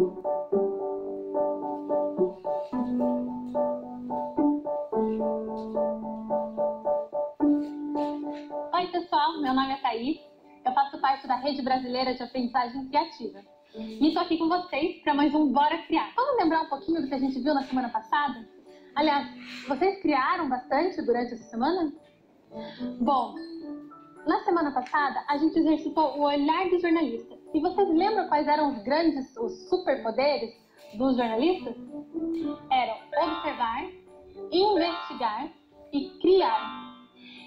Oi pessoal, meu nome é Thaís, eu faço parte da Rede Brasileira de Aprendizagem Criativa. E estou aqui com vocês para mais um Bora Criar. Vamos lembrar um pouquinho do que a gente viu na semana passada? Aliás, vocês criaram bastante durante essa semana? Bom, na semana passada a gente exercitou o olhar do jornalista. E vocês lembram quais eram os superpoderes dos jornalistas? Eram observar, investigar e criar.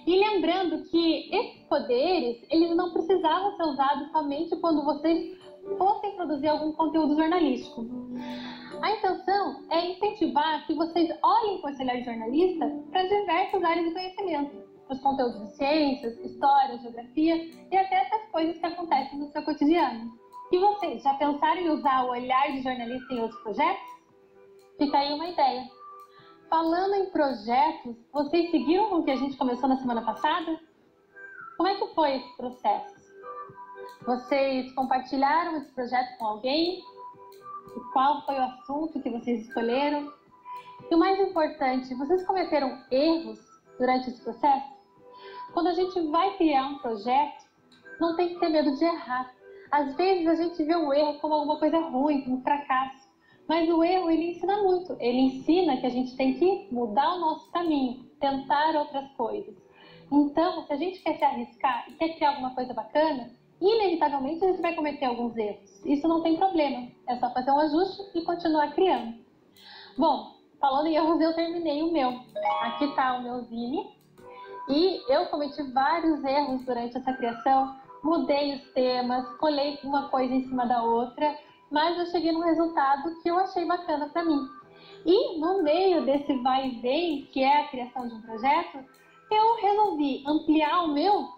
E lembrando que esses poderes, eles não precisavam ser usados somente quando vocês fossem produzir algum conteúdo jornalístico. A intenção é incentivar que vocês olhem com esse olhar de jornalista para diversas áreas de conhecimento. Os conteúdos de ciências, história, geografia e até essas coisas que acontecem no seu cotidiano. E vocês, já pensaram em usar o olhar de jornalista em outros projetos? Fica aí uma ideia. Falando em projetos, vocês seguiram com o que a gente começou na semana passada? Como é que foi esse processo? Vocês compartilharam esse projeto com alguém? E qual foi o assunto que vocês escolheram? E o mais importante, vocês cometeram erros durante esse processo? Quando a gente vai criar um projeto, não tem que ter medo de errar. Às vezes a gente vê um erro como alguma coisa ruim, como um fracasso. Mas o erro, ele ensina muito. Ele ensina que a gente tem que mudar o nosso caminho, tentar outras coisas. Então, se a gente quer se arriscar e quer criar alguma coisa bacana, inevitavelmente a gente vai cometer alguns erros. Isso não tem problema. É só fazer um ajuste e continuar criando. Bom, falando em erros, eu terminei o meu. Aqui está o meu zine. E eu cometi vários erros durante essa criação. Mudei os temas, colei uma coisa em cima da outra, mas eu cheguei num resultado que eu achei bacana para mim. E no meio desse vai e vem, que é a criação de um projeto, eu resolvi ampliar o meu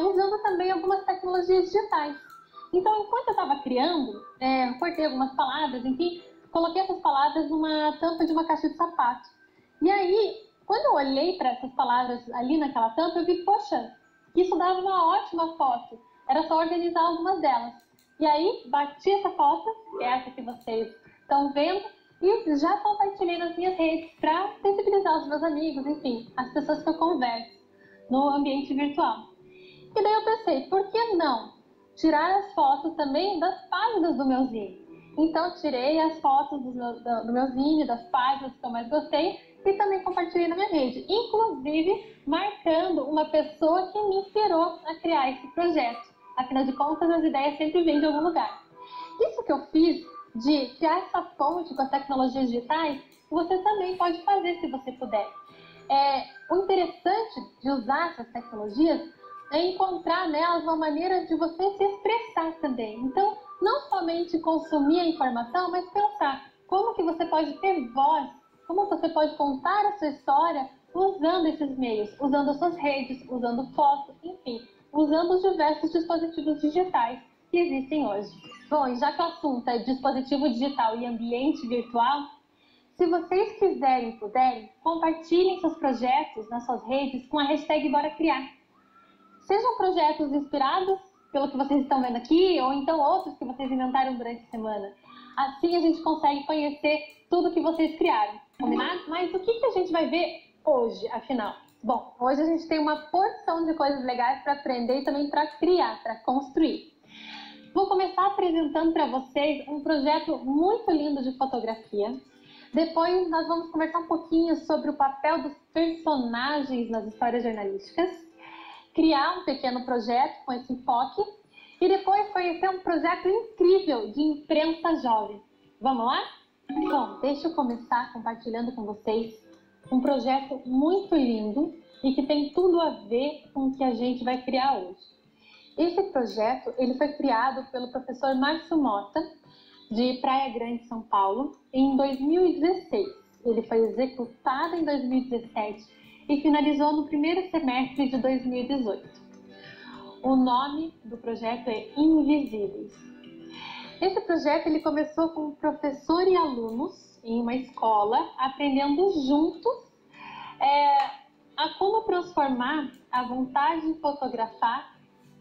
usando também algumas tecnologias digitais. Então, enquanto eu estava criando, cortei algumas palavras, enfim, coloquei essas palavras numa tampa de uma caixa de sapato. E aí, quando eu olhei para essas palavras ali naquela tampa, eu vi, poxa, isso dava uma ótima foto. Era só organizar algumas delas. E aí, bati essa foto, que é essa que vocês estão vendo, e já compartilhei nas minhas redes para sensibilizar os meus amigos, enfim, as pessoas que eu converso no ambiente virtual. E daí eu pensei, por que não tirar as fotos também das páginas do meu zine? Então, tirei as fotos do meu zine, das páginas que eu mais gostei, e também compartilhei na minha rede, inclusive marcando uma pessoa que me inspirou a criar esse projeto. Afinal de contas, as ideias sempre vêm de algum lugar. Isso que eu fiz de criar essa ponte com as tecnologias digitais, você também pode fazer se você puder. O interessante de usar essas tecnologias é encontrar nelas uma maneira de você se expressar também. Então, não somente consumir a informação, mas pensar como que você pode ter voz, como você pode contar a sua história usando esses meios, usando as suas redes, usando fotos, enfim, usando os diversos dispositivos digitais que existem hoje. Bom, e já que o assunto é dispositivo digital e ambiente virtual, se vocês quiserem e puderem, compartilhem seus projetos nas suas redes com a hashtag Bora Criar. Sejam projetos inspirados pelo que vocês estão vendo aqui, ou então outros que vocês inventaram durante a semana. Assim a gente consegue conhecer tudo que vocês criaram, combinado? Mas o que a gente vai ver hoje, afinal? Bom, hoje a gente tem uma porção de coisas legais para aprender e também para criar, para construir. Vou começar apresentando para vocês um projeto muito lindo de fotografia. Depois nós vamos conversar um pouquinho sobre o papel dos personagens nas histórias jornalísticas, criar um pequeno projeto com esse enfoque e depois conhecer um projeto incrível de imprensa jovem. Vamos lá? Bom, deixa eu começar compartilhando com vocês um projeto muito lindo e que tem tudo a ver com o que a gente vai criar hoje. Esse projeto ele foi criado pelo professor Márcio Mota, de Praia Grande, São Paulo, em 2016. Ele foi executado em 2017 e finalizou no primeiro semestre de 2018. O nome do projeto é Invisíveis. Esse projeto ele começou com professor e alunos em uma escola, aprendendo juntos a como transformar a vontade de fotografar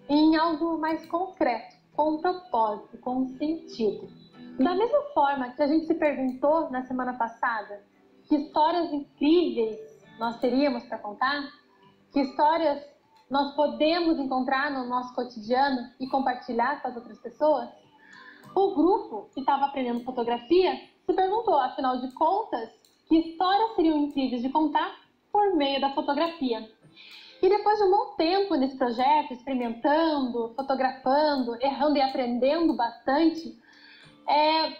em algo mais concreto, com um propósito, com um sentido. Da mesma forma que a gente se perguntou na semana passada que histórias incríveis nós teríamos para contar, que histórias nós podemos encontrar no nosso cotidiano e compartilhar com as outras pessoas, o grupo que estava aprendendo fotografia se perguntou, afinal de contas, que histórias seriam incríveis de contar por meio da fotografia. E depois de um bom tempo nesse projeto, experimentando, fotografando, errando e aprendendo bastante,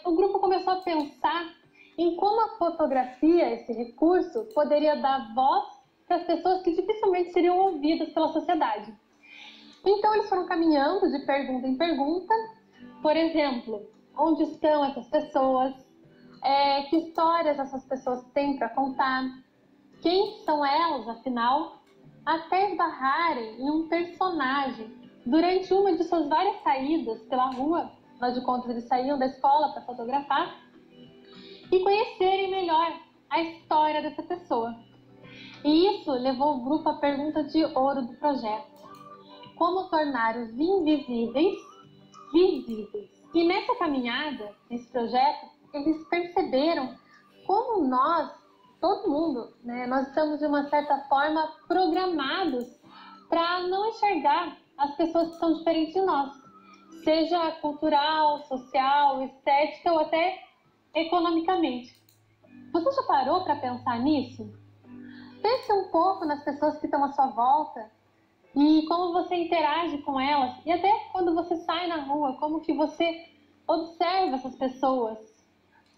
o grupo começou a pensar em como a fotografia, esse recurso, poderia dar voz para as pessoas que dificilmente seriam ouvidas pela sociedade. Então eles foram caminhando de pergunta em pergunta, por exemplo, onde estão essas pessoas, que histórias essas pessoas têm para contar, quem são elas, afinal, até esbarrarem em um personagem durante uma de suas várias saídas pela rua. Afinal de contas, eles saíam da escola para fotografar e conhecerem melhor a história dessa pessoa. E isso levou o grupo à pergunta de ouro do projeto: como tornar os invisíveis visíveis. E nessa caminhada, nesse projeto, eles perceberam como nós, todo mundo, nós estamos de uma certa forma programados para não enxergar as pessoas que são diferentes de nós, seja cultural, social, estética ou até economicamente. Você já parou para pensar nisso? Pense um pouco nas pessoas que estão à sua volta e como você interage com elas, e até quando você sai na rua, como que você observa essas pessoas.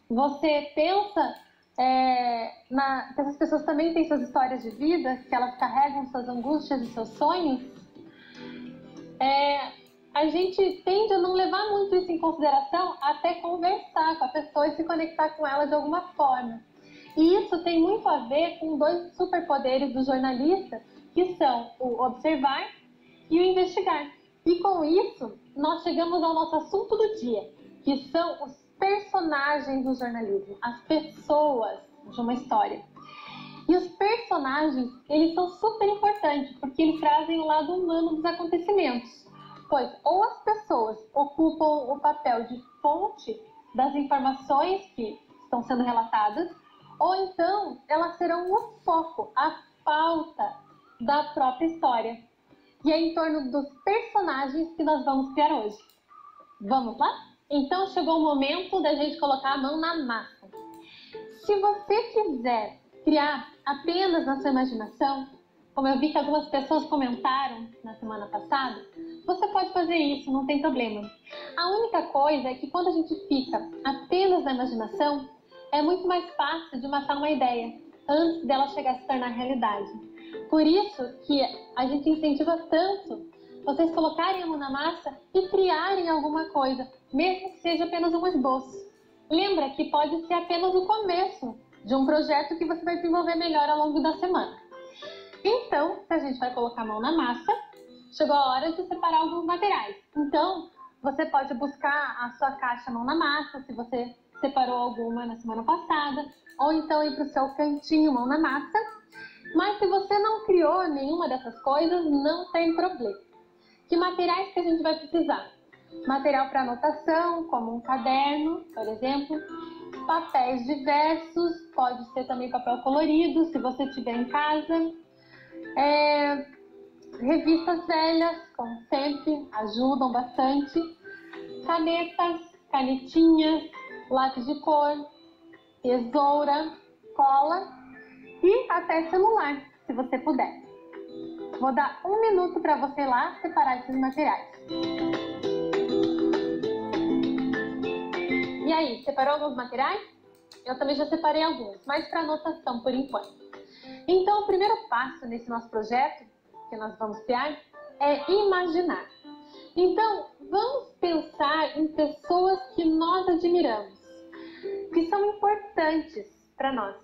Você pensa que essas pessoas também têm suas histórias de vida, que elas carregam suas angústias e seus sonhos? A gente tende a não levar muito isso em consideração até conversar com a pessoa e se conectar com ela de alguma forma. E isso tem muito a ver com dois superpoderes do jornalista, que são o observar e o investigar. E com isso, nós chegamos ao nosso assunto do dia, que são os personagens do jornalismo, as pessoas de uma história. E os personagens, eles são super importantes, porque eles trazem o lado humano dos acontecimentos. Pois ou as pessoas ocupam o papel de fonte das informações que estão sendo relatadas, ou então elas serão o foco, a pauta da própria história. E é em torno dos personagens que nós vamos criar hoje. Vamos lá? Então chegou o momento da gente colocar a mão na massa. Se você quiser criar apenas na sua imaginação, como eu vi que algumas pessoas comentaram na semana passada, você pode fazer isso, não tem problema. A única coisa é que quando a gente fica apenas na imaginação, é muito mais fácil de matar uma ideia antes dela chegar a se tornar realidade. Por isso que a gente incentiva tanto vocês colocarem a mão na massa e criarem alguma coisa, mesmo que seja apenas um esboço. Lembra que pode ser apenas o começo de um projeto que você vai desenvolver melhor ao longo da semana. Então, se a gente vai colocar a mão na massa, chegou a hora de separar alguns materiais. Então, você pode buscar a sua caixa mão na massa, se você separou alguma na semana passada, ou então ir para o seu cantinho mão na massa. Mas se você não criou nenhuma dessas coisas, não tem problema. Que materiais que a gente vai precisar? Material para anotação, como um caderno, por exemplo. Papéis diversos, pode ser também papel colorido, se você tiver em casa. Revistas velhas, como sempre, ajudam bastante. Canetas, canetinhas, lápis de cor, tesoura, cola e até celular, se você puder. Vou dar 1 minuto para você ir lá separar esses materiais. E aí, separou alguns materiais? Eu também já separei alguns, mas para anotação por enquanto. Então, o primeiro passo nesse nosso projeto, que nós vamos criar, é imaginar. Então, vamos pensar em pessoas que nós admiramos, que são importantes para nós.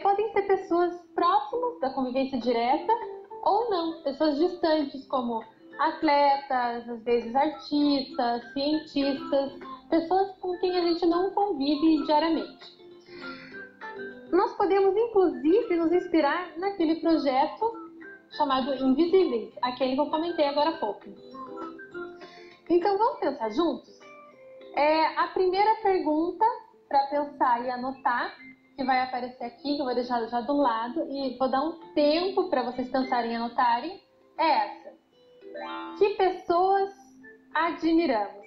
Podem ser pessoas próximas da convivência direta ou não, pessoas distantes como atletas, às vezes artistas, cientistas, pessoas com quem a gente não convive diariamente. Nós podemos, inclusive, nos inspirar naquele projeto chamado Invisíveis, aquele que eu comentei agora há pouco. Então, vamos pensar juntos? A primeira pergunta para pensar e anotar, que vai aparecer aqui, que eu vou deixar já do lado, e vou dar um tempo para vocês pensarem e anotarem, é essa. Que pessoas admiramos?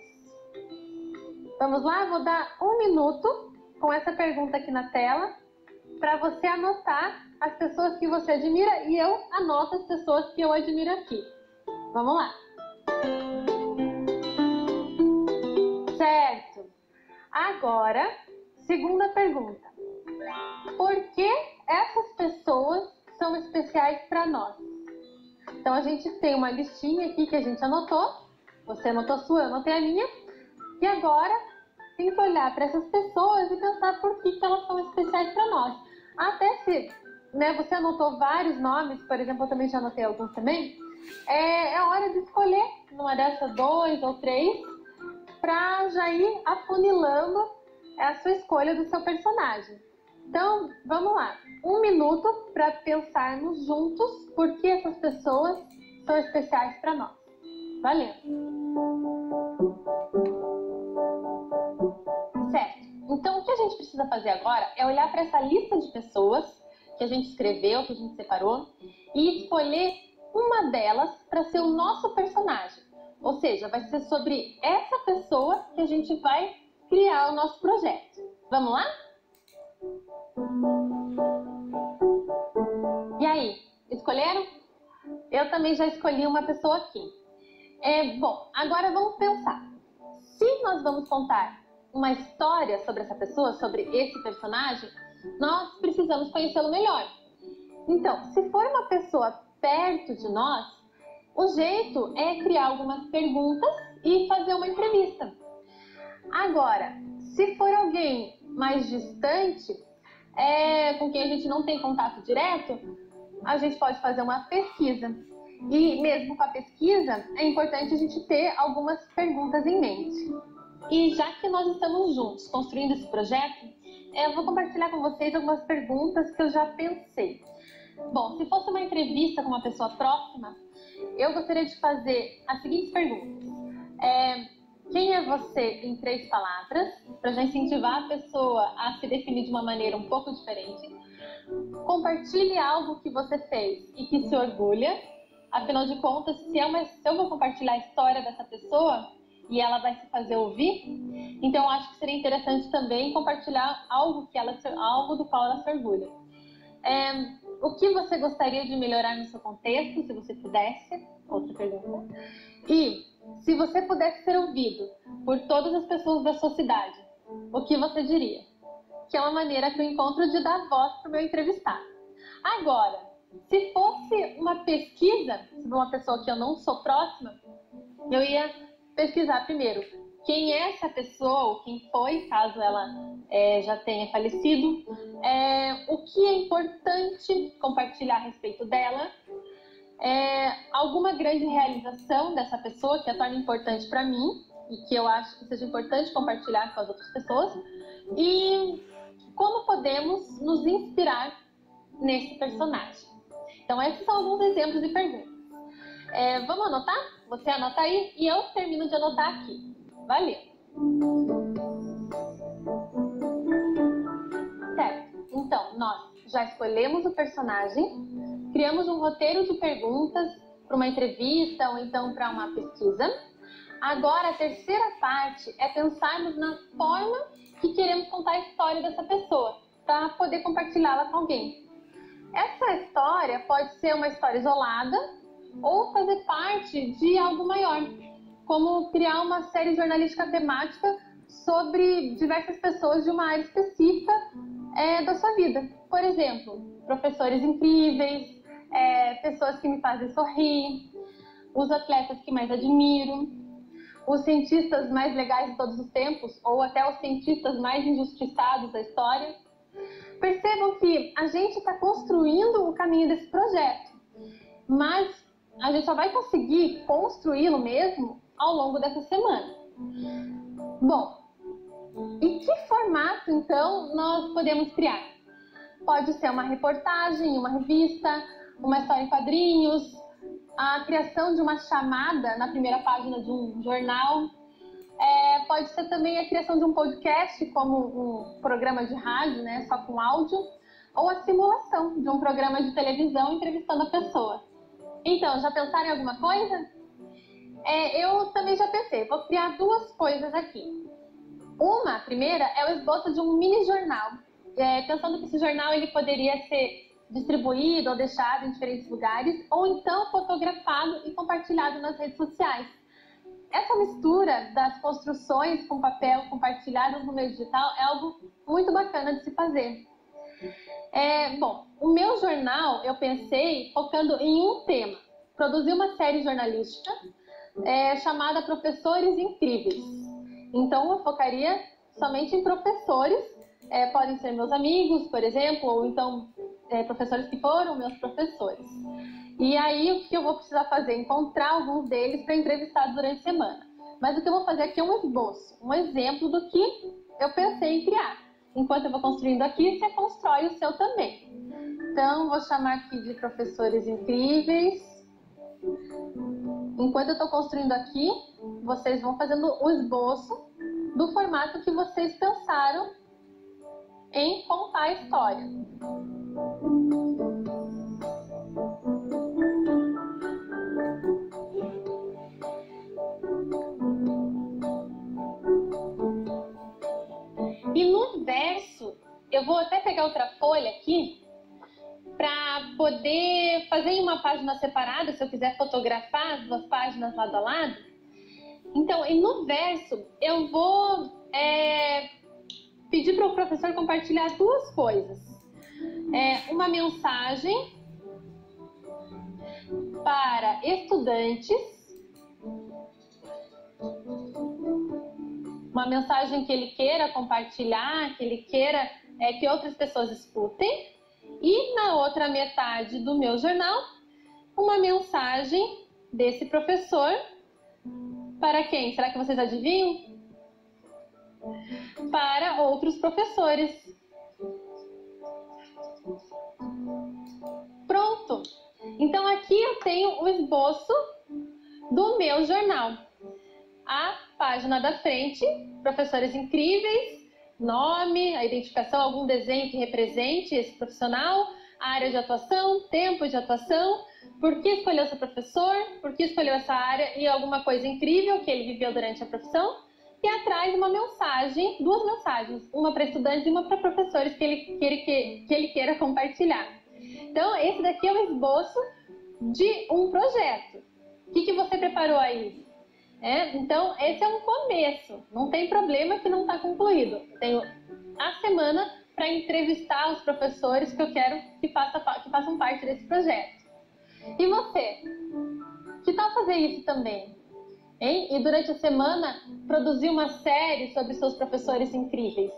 Vamos lá? Vou dar 1 minuto com essa pergunta aqui na tela, para você anotar as pessoas que você admira e eu anoto as pessoas que eu admiro aqui. Vamos lá. Certo. Agora, segunda pergunta. Por que essas pessoas são especiais para nós? Então, a gente tem uma listinha aqui que a gente anotou. Você anotou a sua, eu anotei a minha. E agora, tem que olhar para essas pessoas e pensar por que elas são especiais para nós. Até se você anotou vários nomes, por exemplo, eu também já anotei alguns também, é hora de escolher numa dessas 2 ou 3 para já ir afunilando a sua escolha do seu personagem. Então, vamos lá. 1 minuto para pensarmos juntos por que essas pessoas são especiais para nós. Valeu! Certo. Então, o que a gente precisa fazer agora é olhar para essa lista de pessoas que a gente escreveu, que a gente separou, e escolher uma delas para ser o nosso personagem. Ou seja, vai ser sobre essa pessoa que a gente vai criar o nosso projeto. Vamos lá? E aí, escolheram? Eu também já escolhi uma pessoa aqui. Bom, agora vamos pensar. Se nós vamos contar uma história sobre essa pessoa, sobre esse personagem, nós precisamos conhecê-lo melhor. Então, se for uma pessoa perto de nós, o jeito é criar algumas perguntas e fazer uma entrevista. Agora, se for alguém mais distante, com quem a gente não tem contato direto, a gente pode fazer uma pesquisa. E mesmo com a pesquisa, é importante a gente ter algumas perguntas em mente. E já que nós estamos juntos construindo esse projeto, eu vou compartilhar com vocês algumas perguntas que eu já pensei. Bom, se fosse uma entrevista com uma pessoa próxima, eu gostaria de fazer as seguintes perguntas. Quem é você em 3 palavras? Para já incentivar a pessoa a se definir de uma maneira um pouco diferente. Compartilhe algo que você fez e que se orgulha. Afinal de contas, se eu vou compartilhar a história dessa pessoa e ela vai se fazer ouvir, então eu acho que seria interessante também compartilhar algo do qual ela se orgulha. O que você gostaria de melhorar no seu contexto, se você pudesse? Outra pergunta. E se você pudesse ser ouvido por todas as pessoas da sua cidade, o que você diria? Que é uma maneira que eu encontro de dar voz para o meu entrevistado. Agora, se fosse uma pesquisa sobre uma pessoa que eu não sou próxima, eu ia pesquisar primeiro quem é essa pessoa, ou quem foi, caso ela já tenha falecido, o que é importante compartilhar a respeito dela, alguma grande realização dessa pessoa que a torna importante para mim e que eu acho que seja importante compartilhar com as outras pessoas, e como podemos nos inspirar nesse personagem. Então, esses são alguns exemplos de perguntas. Vamos anotar? Você anota aí e eu termino de anotar aqui. Valeu! Certo. Então, nós já escolhemos o personagem, criamos um roteiro de perguntas para uma entrevista ou então para uma pesquisa. Agora, a terceira parte é pensarmos na forma que queremos contar a história dessa pessoa, para poder compartilhá-la com alguém. Essa história pode ser uma história isolada ou fazer parte de algo maior, como criar uma série jornalística temática sobre diversas pessoas de uma área específica da sua vida. Por exemplo, professores incríveis, pessoas que me fazem sorrir, os atletas que mais admiro, os cientistas mais legais de todos os tempos, ou até os cientistas mais injustiçados da história. Percebam que a gente está construindo o caminho desse projeto, mas a gente só vai conseguir construí-lo mesmo ao longo dessa semana. Bom, e que formato, então, nós podemos criar? Pode ser uma reportagem, uma revista, uma história em quadrinhos, a criação de uma chamada na primeira página de um jornal, Pode ser também a criação de um podcast, como um programa de rádio, né, só com áudio, ou a simulação de um programa de televisão entrevistando a pessoa. Então, já pensaram em alguma coisa? Eu também já pensei, vou criar duas coisas aqui. Uma, a primeira, é o esboço de um mini jornal, pensando que esse jornal ele poderia ser distribuído ou deixado em diferentes lugares, ou então fotografado e compartilhado nas redes sociais. Essa mistura das construções com papel compartilhadas no meio digital é algo muito bacana de se fazer. Bom, o meu jornal eu pensei focando em um tema. Produzi uma série jornalística chamada Professores Incríveis. Então eu focaria somente em professores, podem ser meus amigos, por exemplo, ou então professores que foram meus professores. E aí o que eu vou precisar fazer? Encontrar alguns deles para entrevistar durante a semana. Mas o que eu vou fazer aqui é um esboço, um exemplo do que eu pensei em criar. Enquanto eu vou construindo aqui, você constrói o seu também. Então, vou chamar aqui de Professores Incríveis. Enquanto eu estou construindo aqui, vocês vão fazendo o esboço do formato que vocês pensaram em contar a história. E no verso, eu vou até pegar outra folha aqui, para poder fazer em uma página separada, se eu quiser fotografar as duas páginas lado a lado. Então, e no verso, eu vou pedir para o professor compartilhar duas coisas. Uma mensagem para estudantes, uma mensagem que ele queira compartilhar, que ele queira que outras pessoas escutem. E na outra metade do meu jornal, uma mensagem desse professor para quem? Será que vocês adivinham? Para outros professores. Pronto! Então aqui eu tenho o esboço do meu jornal. A página da frente, Professores Incríveis, nome, a identificação, algum desenho que represente esse profissional, a área de atuação, tempo de atuação, por que escolheu ser professor, por que escolheu essa área e alguma coisa incrível que ele viveu durante a profissão. E atrás uma mensagem, duas mensagens, uma para estudantes e uma para professores que ele queira compartilhar. Então, esse daqui é o esboço de um projeto. O que você preparou aí? Então, esse é um começo, não tem problema que não está concluído. Tenho a semana para entrevistar os professores que eu quero que façam parte desse projeto. E você? Que tal fazer isso também? Hein? E durante a semana, produzir uma série sobre seus professores incríveis,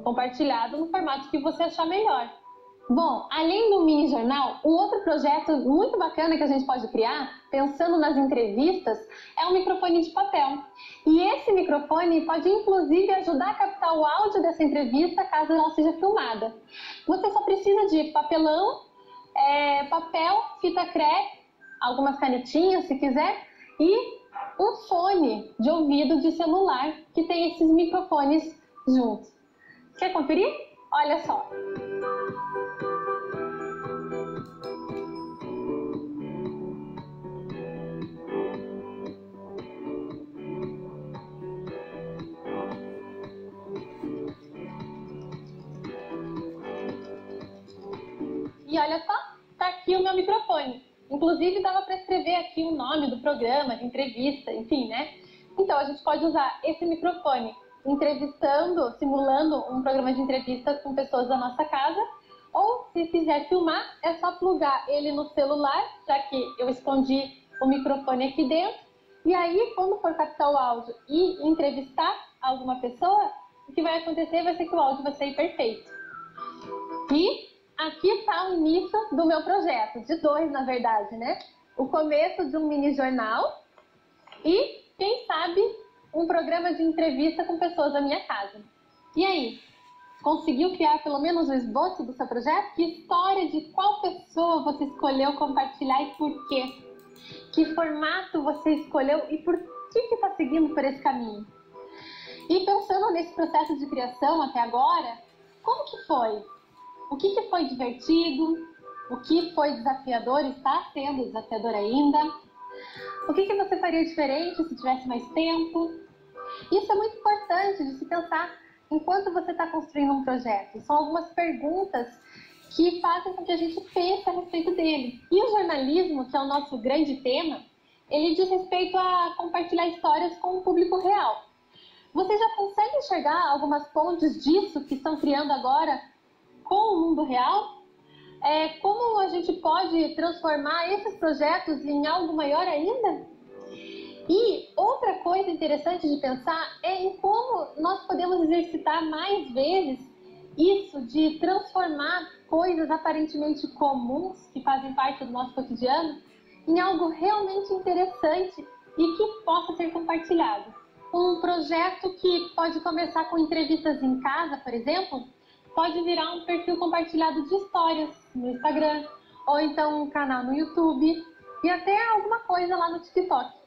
compartilhado no formato que você achar melhor. Bom, além do mini jornal, um outro projeto muito bacana que a gente pode criar, pensando nas entrevistas, é um microfone de papel. E esse microfone pode inclusive ajudar a captar o áudio dessa entrevista caso ela seja filmada. Você só precisa de papelão, papel, fita crepe, algumas canetinhas se quiser, e um fone de ouvido de celular que tem esses microfones juntos. Quer conferir? Olha só! E olha só, tá aqui o meu microfone. Inclusive dava para escrever aqui o nome do programa, de entrevista, enfim, né? Então a gente pode usar esse microfone entrevistando, simulando um programa de entrevista com pessoas da nossa casa, ou se quiser filmar, é só plugar ele no celular, já que eu escondi o microfone aqui dentro, e aí quando for captar o áudio e entrevistar alguma pessoa, o que vai acontecer vai ser que o áudio vai sair perfeito. E aqui está o início do meu projeto, de dois na verdade, né? O começo de um mini jornal e, quem sabe, um programa de entrevista com pessoas da minha casa. E aí, conseguiu criar pelo menos o esboço do seu projeto? Que história de qual pessoa você escolheu compartilhar e por quê? Que formato você escolheu e por que está seguindo por esse caminho? E pensando nesse processo de criação até agora, como que foi? O que foi divertido? O que foi desafiador? Está sendo desafiador ainda? O que você faria diferente se tivesse mais tempo? Isso é muito importante de se pensar enquanto você está construindo um projeto. São algumas perguntas que fazem com que a gente pense a respeito dele. E o jornalismo, que é o nosso grande tema, ele diz respeito a compartilhar histórias com o público real. Você já consegue enxergar algumas pontes disso que estão criando agora com o mundo real? Como a gente pode transformar esses projetos em algo maior ainda? E outra coisa interessante de pensar é em como nós podemos exercitar mais vezes isso de transformar coisas aparentemente comuns, que fazem parte do nosso cotidiano, em algo realmente interessante e que possa ser compartilhado. Um projeto que pode começar com entrevistas em casa, por exemplo, pode virar um perfil compartilhado de histórias no Instagram, ou então um canal no YouTube e até alguma coisa lá no TikTok.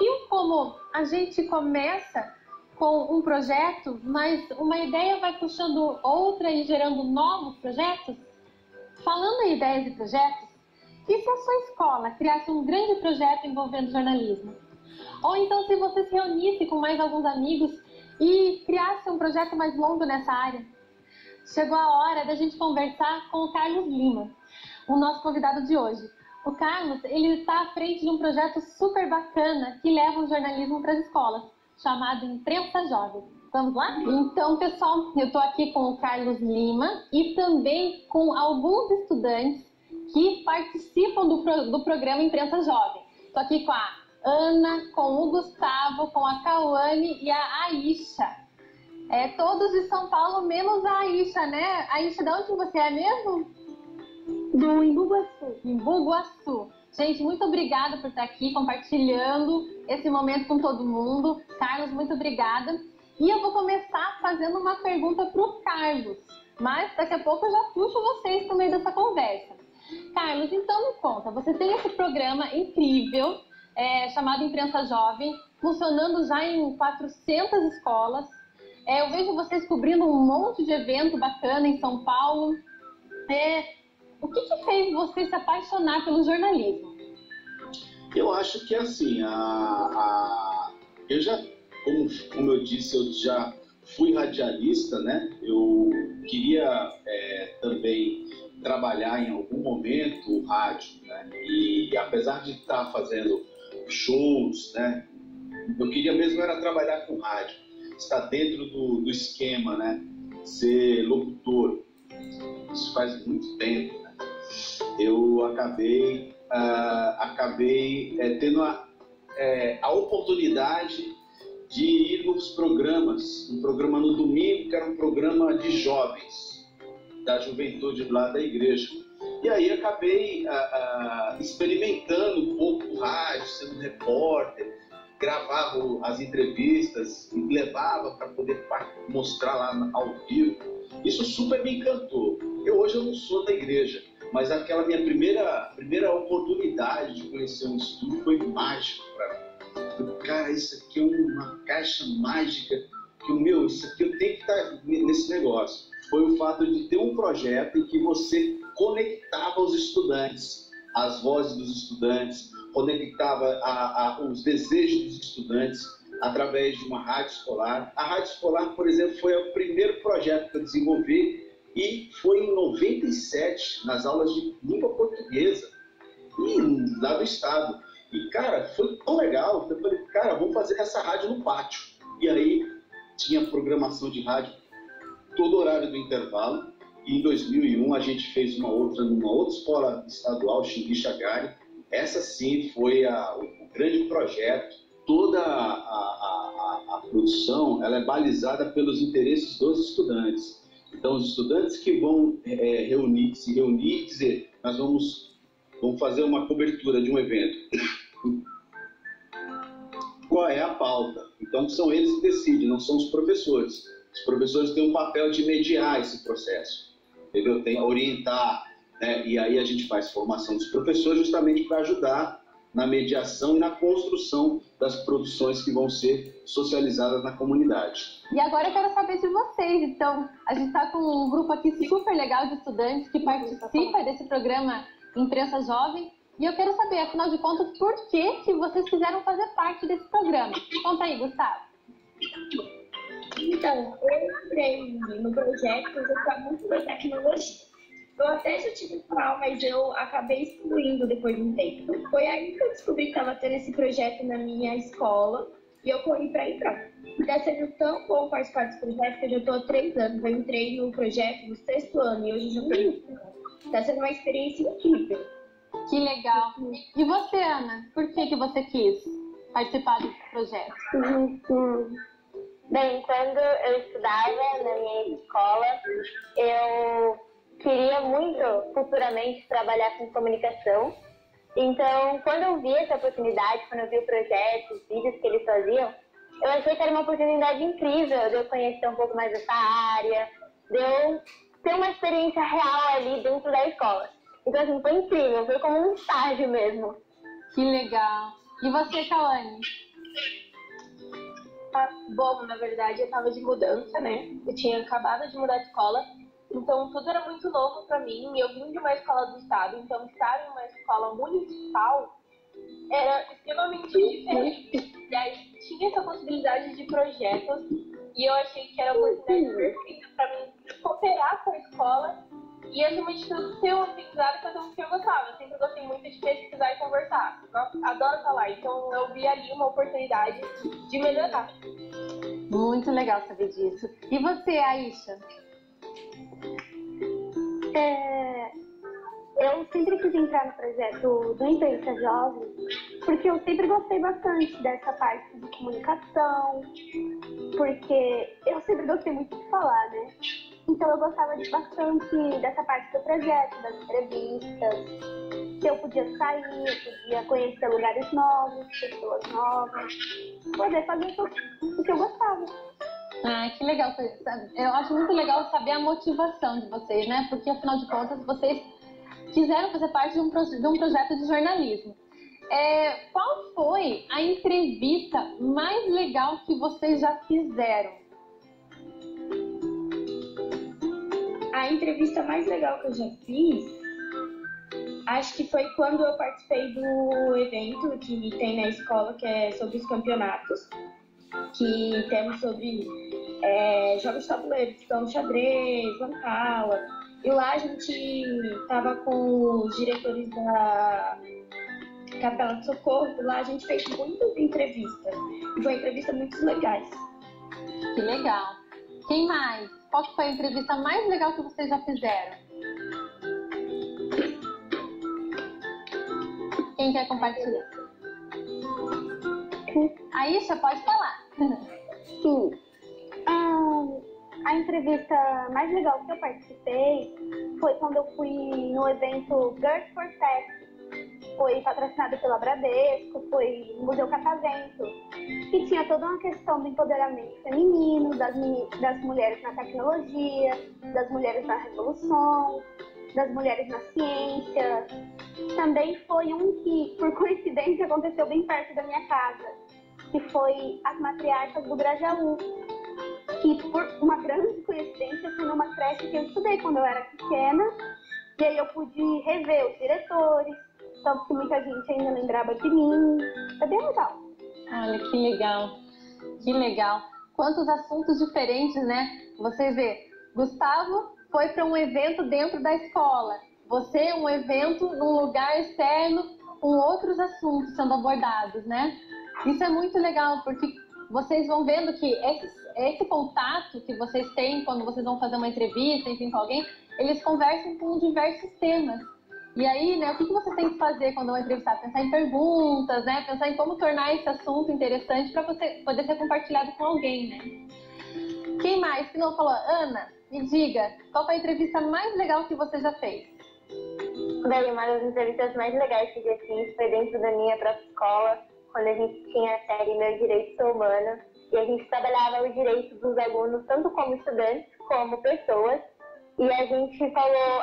E como a gente começa com um projeto, mas uma ideia vai puxando outra e gerando novos projetos? Falando em ideias e projetos, e se a sua escola criasse um grande projeto envolvendo jornalismo? Ou então se você se reunisse com mais alguns amigos e criasse um projeto mais longo nessa área? Chegou a hora da gente conversar com o Carlos Lima, o nosso convidado de hoje. O Carlos, ele está à frente de um projeto super bacana que leva o jornalismo para as escolas, chamado Imprensa Jovem. Vamos lá? Então, pessoal, eu estou aqui com o Carlos Lima e também com alguns estudantes que participam do programa Imprensa Jovem. Estou aqui com a Ana, com o Gustavo, com a Cauane e a Aisha. Todos de São Paulo, menos a Aisha, né? Aisha, de onde você é mesmo? Do Imbuguaçu. Imbuguaçu. Gente, muito obrigada por estar aqui compartilhando esse momento com todo mundo. Carlos, muito obrigada. E eu vou começar fazendo uma pergunta para o Carlos, mas daqui a pouco eu já puxo vocês no meio dessa conversa. Carlos, então me conta, você tem esse programa incrível, chamado Imprensa Jovem, funcionando já em 400 escolas. Eu vejo vocês cobrindo um monte de evento bacana em São Paulo. O que fez você se apaixonar pelo jornalismo? Eu acho que assim, eu já, como eu disse, eu já fui radialista, né? Eu queria também trabalhar em algum momento o rádio, né? E apesar de estar fazendo shows, né? Eu queria mesmo era trabalhar com rádio, estar dentro do esquema, né? Ser locutor. Isso faz muito tempo, né? Eu acabei tendo a oportunidade de ir nos programas, um programa no domingo, que era um programa de jovens, da juventude lá da igreja. E aí acabei experimentando um pouco o rádio, sendo repórter, gravava as entrevistas e levava para poder mostrar lá ao vivo. Isso super me encantou. Hoje eu não sou da igreja, mas aquela minha primeira oportunidade de conhecer um estúdio foi mágico para mim. Cara, isso aqui é uma caixa mágica, isso aqui eu tenho que estar nesse negócio. Foi o fato de ter um projeto em que você conectava os estudantes, as vozes dos estudantes, conectava os desejos dos estudantes através de uma rádio escolar. A rádio escolar, por exemplo, foi o primeiro projeto que eu desenvolvi e foi em 97, nas aulas de língua portuguesa, lá do estado. E, cara, foi tão legal. Eu falei, cara, vamos fazer essa rádio no pátio. E aí tinha programação de rádio todo horário do intervalo. E em 2001 a gente fez numa outra escola estadual, Xingu-Chagari. Essa sim foi o grande projeto. Toda a produção ela é balizada pelos interesses dos estudantes. Então, os estudantes que vão se reunir e dizer, nós vamos fazer uma cobertura de um evento. Qual é a pauta? Então, são eles que decidem, não são os professores. Os professores têm um papel de mediar esse processo, entendeu? Tem a orientar, né? E aí a gente faz formação dos professores justamente para ajudar na mediação e na construção das produções que vão ser socializadas na comunidade. E agora eu quero saber de vocês. Então, a gente está com um grupo aqui super legal de estudantes que participa desse programa Imprensa Jovem. E eu quero saber, afinal de contas, por que vocês quiseram fazer parte desse programa. Conta aí, Gustavo. Então, eu entrei no projeto porque eu gostava muito da tecnologia. Eu até já tive mal, mas eu acabei excluindo depois de um tempo. Foi aí que eu descobri que estava tendo esse projeto na minha escola e eu corri para entrar. Está sendo tão bom participar desse projeto que eu já estou há 3 anos. Eu entrei no projeto no 6º ano e hoje já estou. Está sendo uma experiência incrível. Que legal. E você, Ana, por que você quis participar do projeto? Bem, quando eu estudava na minha escola, eu queria muito futuramente trabalhar com comunicação. Então, quando eu vi essa oportunidade, quando eu vi o projeto, os vídeos que eles faziam, eu achei que era uma oportunidade incrível de eu conhecer um pouco mais dessa área, de eu ter uma experiência real ali dentro da escola. Então, assim, foi incrível, foi como um estágio mesmo. Que legal. E você, Kawane? Bom, na verdade, eu estava de mudança, né? Eu tinha acabado de mudar de escola, então tudo era muito novo para mim. Eu vim de uma escola do estado, então estar em uma escola municipal era extremamente diferente. E aí tinha essa possibilidade de projetos e eu achei que era a oportunidade perfeita para mim cooperar com a escola e, acima de tudo, ter um aprendizado e fazer o que eu gostava. Eu sempre gostei muito de pesquisar e conversar. Eu adoro falar, então eu vi ali uma oportunidade de melhorar. Muito legal saber disso. E você, Aisha? Eu sempre quis entrar no projeto do Imprensa Jovem porque eu sempre gostei bastante dessa parte de comunicação, porque eu sempre gostei muito de falar, né? Então eu gostava bastante dessa parte do projeto, das entrevistas, que eu podia sair, eu podia conhecer lugares novos, pessoas novas, poder fazer o que eu gostava. Ah, que legal. Eu acho muito legal saber a motivação de vocês, né? Porque, afinal de contas, vocês quiseram fazer parte de um projeto de jornalismo. Qual foi a entrevista mais legal que vocês já fizeram? A entrevista mais legal que eu já fiz, acho que foi quando eu participei do evento que tem na escola, que é sobre os campeonatos, que temos sobre jogos de tabuleiro, que são xadrez, mancala. E lá a gente estava com os diretores da Capela de Socorro, e lá a gente fez muitas entrevistas. E foi entrevistas muito legais. Que legal. Quem mais? Qual que foi a entrevista mais legal que vocês já fizeram? Quem quer compartilhar? Aisha, pode falar. Sim. A entrevista mais legal que eu participei foi quando eu fui no evento Girls for Tech. Foi patrocinado pela Bradesco, foi no Museu Catavento, que tinha toda uma questão do empoderamento feminino, das mulheres na tecnologia, das mulheres na revolução, das mulheres na ciência. Também foi um que, por coincidência, aconteceu bem perto da minha casa, que foi as matriarcas do Grajaú, que por uma grande coincidência foi numa creche que eu estudei quando eu era pequena, e aí eu pude rever os diretores, tanto que muita gente ainda lembrava de mim. Foi bem legal. Olha, que legal. Que legal. Quantos assuntos diferentes, né? Você vê, Gustavo foi para um evento dentro da escola. Você, um evento num lugar externo com outros assuntos sendo abordados, né? Isso é muito legal, porque vocês vão vendo que esse contato que vocês têm quando vocês vão fazer uma entrevista, enfim, com alguém, eles conversam com diversos temas. E aí, né, o que você tem que fazer quando vai entrevistar? Pensar em perguntas, né? Pensar em como tornar esse assunto interessante para você poder ser compartilhado com alguém, né? Quem mais que não falou? Ana, me diga, qual foi a entrevista mais legal que você já fez? Bem, uma das entrevistas mais legais que eu já fiz foi dentro da minha própria escola, quando a gente tinha a série Meu Direito Sou Humano, e a gente trabalhava os direitos dos alunos, tanto como estudantes, como pessoas, e a gente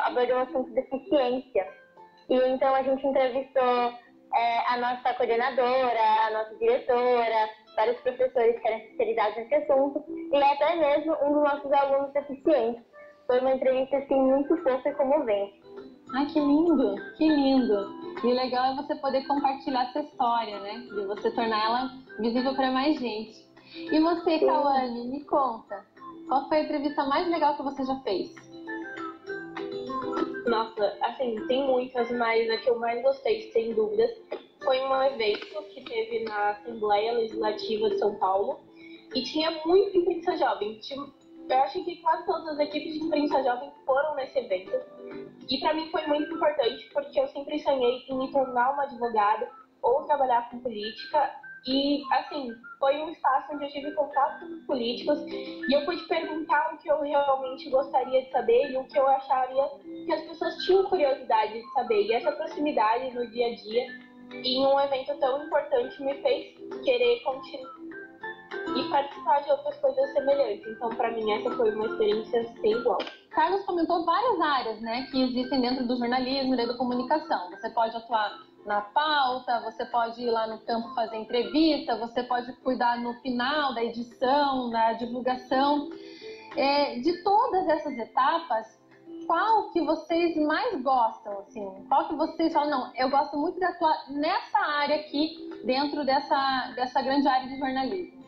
abordou o assunto de deficiência. E então a gente entrevistou a nossa coordenadora, a nossa diretora, vários professores que eram especializados nesse assunto e até mesmo um dos nossos alunos deficientes. Foi uma entrevista assim, muito fofa e comovente. Ai, que lindo, que lindo. E o legal é você poder compartilhar essa história, né? De você tornar ela visível para mais gente. E você, Cauane, me conta, qual foi a entrevista mais legal que você já fez? Nossa, assim, tem muitas, mas a que eu mais gostei, sem dúvidas, foi um evento que teve na Assembleia Legislativa de São Paulo e tinha muita imprensa jovem. Eu acho que quase todas as equipes de imprensa jovem foram nesse evento. E para mim foi muito importante porque eu sempre sonhei em me tornar uma advogada ou trabalhar com política. E, assim, foi um espaço onde eu tive contato com políticos e eu pude perguntar o que eu realmente gostaria de saber e o que eu acharia que as pessoas tinham curiosidade de saber. E essa proximidade no dia a dia em um evento tão importante me fez querer continuar e participar de outras coisas semelhantes. Então, para mim, essa foi uma experiência sem igual. Carlos comentou várias áreas, né, que existem dentro do jornalismo e da comunicação. Você pode atuar na pauta, você pode ir lá no campo fazer entrevista, você pode cuidar no final da edição, da divulgação. De todas essas etapas, qual que vocês mais gostam, assim? Qual que vocês falam, não, eu gosto muito de atuar nessa área aqui, dentro dessa grande área de jornalismo?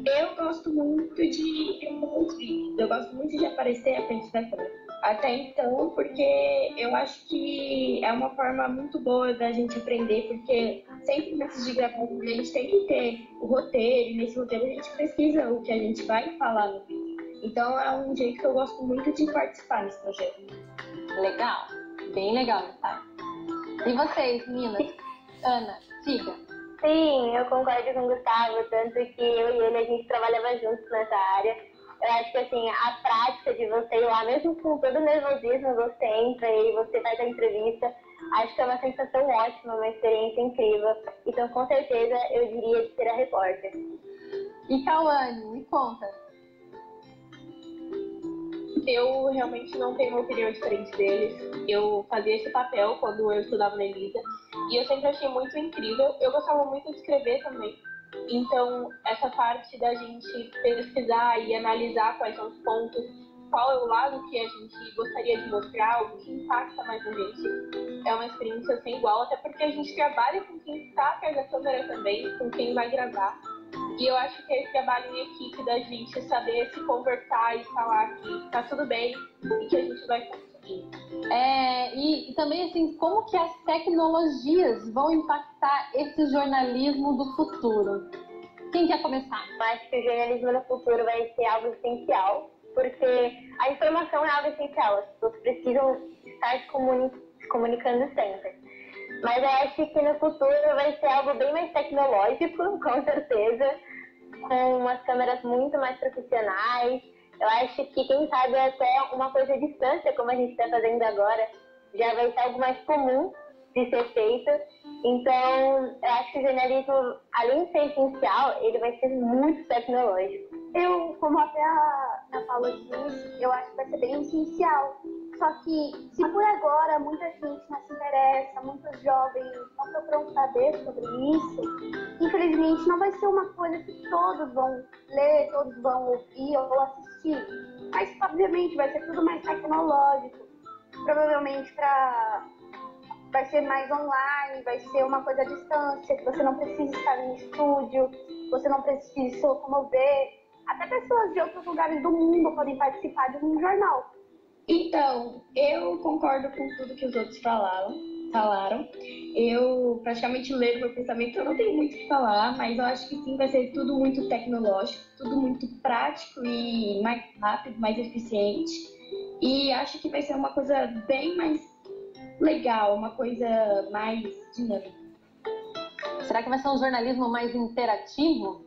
Eu gosto muito de filmar os vídeos, eu gosto muito de aparecer à frente da câmera. Até então, porque eu acho que é uma forma muito boa da gente aprender, porque sempre antes de gravar um vídeo a gente tem que ter o roteiro, e nesse roteiro a gente pesquisa o que a gente vai falar no vídeo. Então é um jeito que eu gosto muito de participar nesse projeto. Legal, bem legal, tá? E vocês, meninas? Ana, diga. Sim, eu concordo com o Gustavo, tanto que eu e ele, a gente trabalhava juntos nessa área. Eu acho que, assim, a prática de você ir lá, mesmo com todo o nervosismo, você entra e você faz a entrevista, acho que é uma sensação ótima, uma experiência incrível. Então, com certeza, eu diria de ser a repórter. E Cauane, me conta. Eu realmente não tenho uma opinião diferente deles. Eu fazia esse papel quando eu estudava na Elisa e eu sempre achei muito incrível. Eu gostava muito de escrever também. Então, essa parte da gente pesquisar e analisar quais são os pontos, qual é o lado que a gente gostaria de mostrar, o que impacta mais na gente, é uma experiência sem igual, até porque a gente trabalha com quem está atrás da câmera também, com quem vai gravar. E eu acho que é esse trabalho em equipe da gente saber se conversar e falar que tá tudo bem e que a gente vai conseguir. E também, assim, como que as tecnologias vão impactar esse jornalismo do futuro? Quem quer começar? Eu acho que o jornalismo no futuro vai ser algo essencial, porque a informação é algo essencial, as pessoas precisam estar se comunicando sempre. Mas eu acho que no futuro vai ser algo bem mais tecnológico, com certeza, com umas câmeras muito mais profissionais. Eu acho que, quem sabe, até uma coisa à distância, como a gente está fazendo agora, já vai ser algo mais comum de ser feito. Então, eu acho que o jornalismo, além de ser essencial, ele vai ser muito tecnológico. Eu, como até a Paula disse, eu acho que vai ser bem essencial. Só que, se por agora muita gente não se interessa, muitos jovens não procuram saber sobre isso, infelizmente não vai ser uma coisa que todos vão ler, todos vão ouvir ou assistir. Mas, obviamente, vai ser tudo mais tecnológico. Provavelmente vai ser mais online, vai ser uma coisa à distância, que você não precisa estar em estúdio, você não precisa se locomover. Até pessoas de outros lugares do mundo podem participar de um jornal. Então, eu concordo com tudo que os outros falaram. Eu praticamente leio meu pensamento, eu não tenho muito o que falar, mas eu acho que sim, vai ser tudo muito tecnológico, tudo muito prático e mais rápido, mais eficiente. E acho que vai ser uma coisa bem mais legal, uma coisa mais dinâmica. Será que vai ser um jornalismo mais interativo?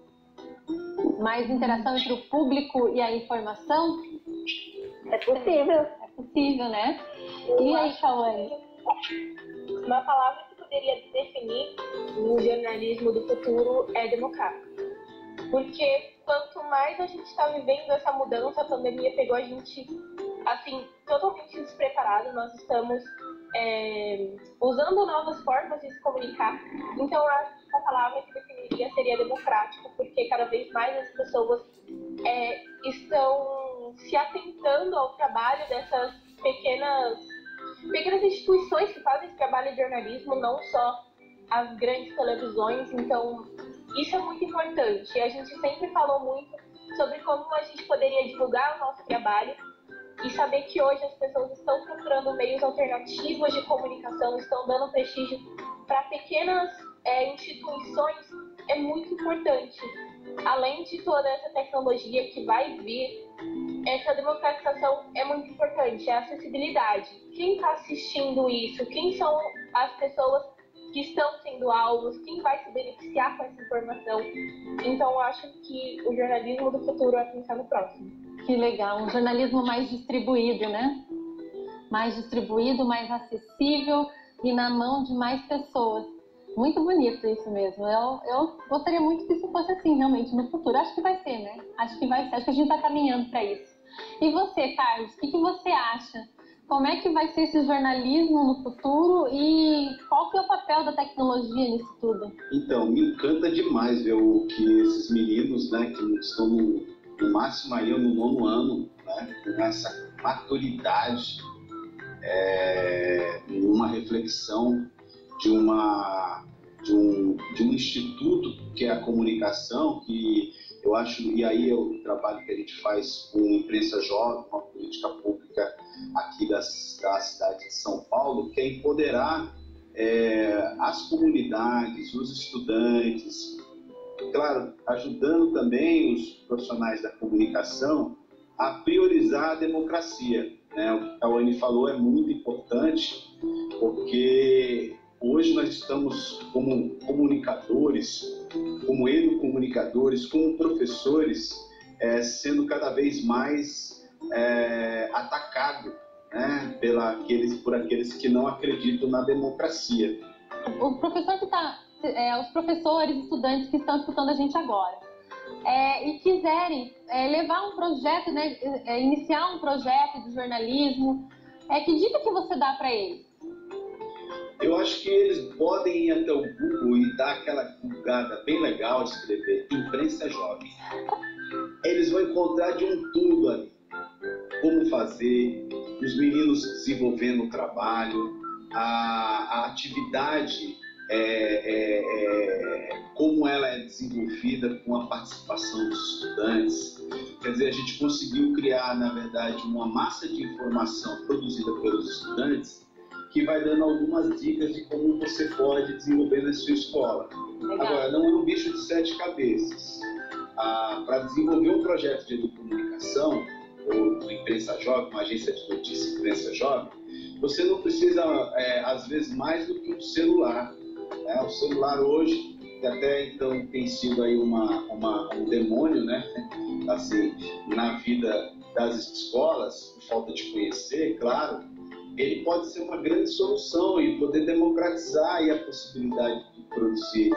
Mais interação entre o público e a informação? É possível. É possível, né? E aí, Cauane? Uma palavra que poderia definir o jornalismo do futuro é democrático. Porque quanto mais a gente está vivendo essa mudança, a pandemia pegou a gente, assim, totalmente despreparado. Nós estamos usando novas formas de se comunicar. Então, eu acho que a palavra que definiria seria democrático, porque cada vez mais as pessoas estão se atentando ao trabalho dessas pequenas instituições que fazem esse trabalho de jornalismo, não só as grandes televisões. Então, isso é muito importante. A gente sempre falou muito sobre como a gente poderia divulgar o nosso trabalho e saber que hoje as pessoas estão procurando meios alternativos de comunicação, estão dando prestígio para pequenas instituições, é muito importante. Além de toda essa tecnologia que vai vir, essa democratização é muito importante, a acessibilidade. Quem está assistindo isso? Quem são as pessoas que estão sendo alvos? Quem vai se beneficiar com essa informação? Então, eu acho que o jornalismo do futuro é pensar no próximo. Que legal, um jornalismo mais distribuído, né? Mais distribuído, mais acessível e na mão de mais pessoas. Muito bonito isso mesmo. Eu gostaria muito que isso fosse assim, realmente, no futuro. Acho que vai ser, né? Acho que vai ser. Acho que a gente está caminhando para isso. E você, Carlos, o que você acha? Como é que vai ser esse jornalismo no futuro e qual que é o papel da tecnologia nisso tudo? Então, me encanta demais ver o que esses meninos, né, que estão no máximo aí no 9º ano, né, com essa maturidade, uma reflexão de um instituto que é a comunicação, que eu acho, e aí é o trabalho que a gente faz com imprensa jovem, uma política pública aqui da cidade de São Paulo, que é empoderar as comunidades, os estudantes, claro, ajudando também os profissionais da comunicação a priorizar a democracia, né? O que a Tawane falou é muito importante, porque hoje nós estamos como comunicadores, como educomunicadores, como professores, sendo cada vez mais atacado, né, por aqueles que não acreditam na democracia. O professor que está, os professores, estudantes que estão escutando a gente agora, e quiserem levar um projeto, né, iniciar um projeto de jornalismo, que dica que você dá para eles? Eu acho que eles podem ir até o Google e dar aquela bugada bem legal de escrever imprensa jovem. Eles vão encontrar de um tudo ali. Como fazer, os meninos desenvolvendo o trabalho, a atividade, como ela é desenvolvida com a participação dos estudantes. Quer dizer, a gente conseguiu criar, na verdade, uma massa de informação produzida pelos estudantes que vai dando algumas dicas de como você pode desenvolver na sua escola. Legal. Agora, não é um bicho de 7 cabeças. Para desenvolver um projeto de educomunicação, ou imprensa jovem, uma agência de notícia imprensa jovem, você não precisa, às vezes, mais do que um celular. Né? O celular hoje, que até então tem sido aí um demônio, né? Assim, na vida das escolas, por falta de conhecer, claro, ele pode ser uma grande solução e poder democratizar aí a possibilidade de produzir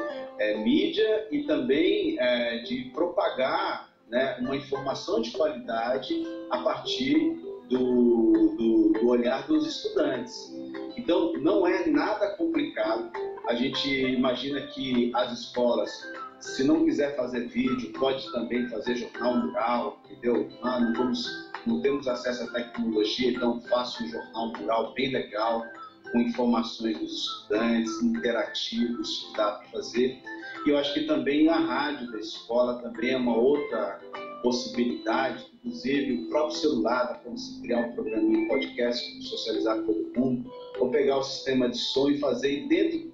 mídia e também de propagar, né, uma informação de qualidade a partir do olhar dos estudantes. Então, não é nada complicado. A gente imagina que as escolas, se não quiser fazer vídeo, pode também fazer jornal mural, entendeu? Não temos acesso à tecnologia, então faço um jornal mural bem legal, com informações dos estudantes, interativos, que dá para fazer. E eu acho que também a rádio da escola também é uma outra possibilidade, inclusive o próprio celular, dá para você criar um programa de podcast, socializar com todo mundo, ou pegar o sistema de som e fazer, e dentro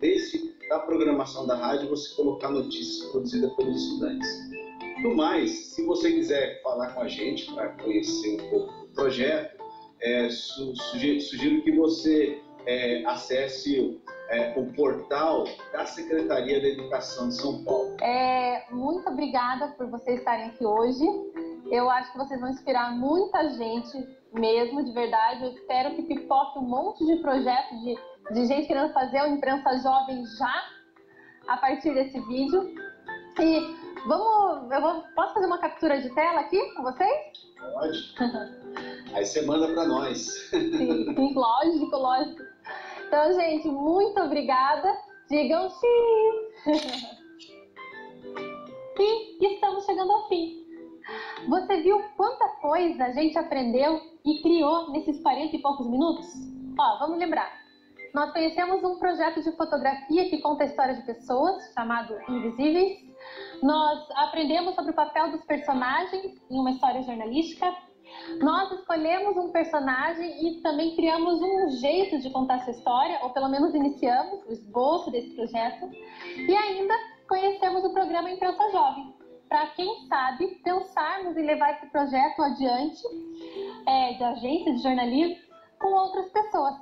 da programação da rádio, você colocar notícias produzidas pelos estudantes. No mais, se você quiser falar com a gente para conhecer um pouco do projeto, sugiro que você acesse o portal da Secretaria da Educação de São Paulo. Muito obrigada por vocês estarem aqui hoje. Eu acho que vocês vão inspirar muita gente mesmo, de verdade. Eu espero que pipoque um monte de projetos de gente querendo fazer o Imprensa Jovem já a partir desse vídeo. E posso fazer uma captura de tela aqui com vocês? Pode. Aí você manda para nós. Sim, lógico. Então, gente, muito obrigada. Digam sim! E estamos chegando ao fim. Você viu quanta coisa a gente aprendeu e criou nesses 40 e poucos minutos? Ó, vamos lembrar. Nós conhecemos um projeto de fotografia que conta a história de pessoas, chamado Invisíveis. Nós aprendemos sobre o papel dos personagens em uma história jornalística. Nós escolhemos um personagem e também criamos um jeito de contar essa história, ou pelo menos iniciamos o esboço desse projeto. E ainda conhecemos o programa Imprensa Jovem, para quem sabe pensarmos em levar esse projeto adiante, de agência de jornalismo, com outras pessoas.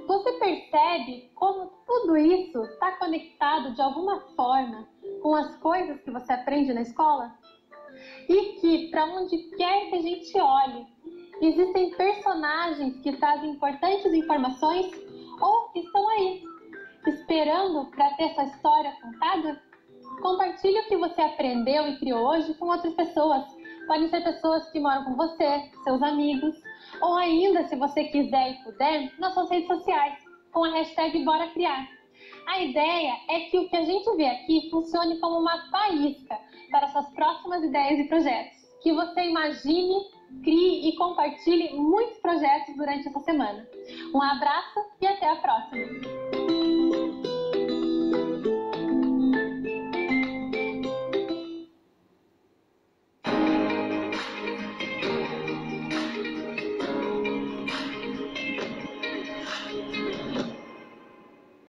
Você percebe como tudo isso está conectado de alguma forma com as coisas que você aprende na escola? E que, para onde quer que a gente olhe, existem personagens que trazem importantes informações ou que estão aí, esperando para ter sua história contada? Compartilhe o que você aprendeu e criou hoje com outras pessoas. Podem ser pessoas que moram com você, seus amigos, ou ainda, se você quiser e puder, nas suas redes sociais, com a hashtag Bora Criar. A ideia é que o que a gente vê aqui funcione como uma faísca para suas próximas ideias e projetos. Que você imagine, crie e compartilhe muitos projetos durante essa semana. Um abraço e até a próxima!